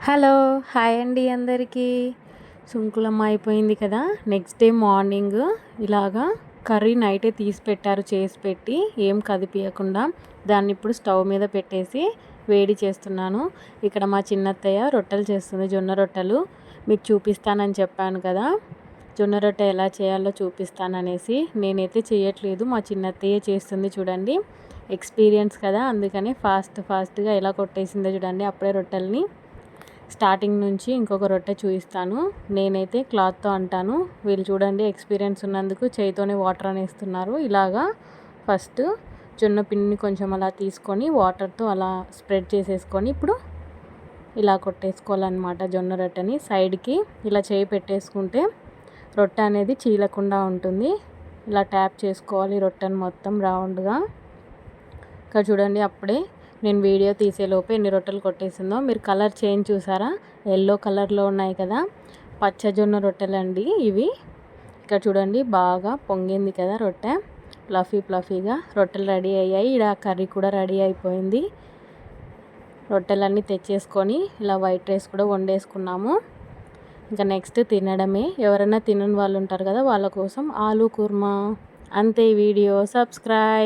Hello hi అండి అందరికీ. సుంకులమ్మ అయిపోయింది కదా. నెక్స్ట్ డే మార్నింగ్ ఇలాగా కర్రీ నైటే తీసి పెట్టారు, చేసి పెట్టి ఏం కదిపియకుండా. దాన్ని ఇప్పుడు స్టవ్ మీద పెట్టేసి వేడి చేస్తున్నాను. ఇక్కడ మా చిన్నత్తయ్య రొట్టెలు చేస్తుంది, జొన్న రొట్టెలు. మీకు చూపిస్తానని చెప్పాను కదా, జొన్న రొట్టె ఎలా చేయాలో చూపిస్తాననేసి. నేనైతే చేయట్లేదు, మా చిన్నత్తయ్య చేస్తుంది. చూడండి, ఎక్స్పీరియన్స్ కదా, అందుకని ఫాస్ట్గా ఎలా కొట్టేసిందో చూడండి. అప్పుడే రొట్టెల్ని స్టార్టింగ్ నుంచి ఇంకొక రొట్టె చూపిస్తాను. నేనైతే క్లాత్తో అంటాను, వీళ్ళు చూడండి ఎక్స్పీరియన్స్ ఉన్నందుకు చేయితోనే వాటర్ అనేస్తున్నారు. ఇలాగా ఫస్ట్ జొన్న పిండిని కొంచెం అలా తీసుకొని వాటర్తో అలా స్ప్రెడ్ చేసేసుకొని ఇప్పుడు ఇలా కొట్టేసుకోవాలన్నమాట. జొన్న రొట్టెని సైడ్కి ఇలా చేయి పెట్టేసుకుంటే రొట్టె అనేది చీలకుండా ఉంటుంది. ఇలా ట్యాప్ చేసుకోవాలి రొట్టెని మొత్తం రౌండ్గా. ఇక్కడ చూడండి, అప్పుడే నేను వీడియో తీసేలోపు ఎన్ని రొట్టెలు కొట్టేసిందో. మీరు కలర్ చేంజ్ చూసారా, ఎల్లో కలర్లో ఉన్నాయి కదా, పచ్చజొన్న రొట్టెలు అండి ఇవి. ఇక్కడ చూడండి, బాగా పొంగింది కదా రొట్టె, ఫ్లఫీగా రొట్టెలు రెడీ అయ్యాయి. ఇక్కడ కర్రీ కూడా రెడీ అయిపోయింది. రొట్టెలన్నీ తెచ్చేసుకొని ఇలా వైట్ రైస్ కూడా వండేసుకున్నాము. ఇంకా నెక్స్ట్ తినడమే. ఎవరైనా తినని వాళ్ళు ఉంటారు కదా, వాళ్ళ కోసం ఆలూ కుర్మా. అంతే. Video subscribe.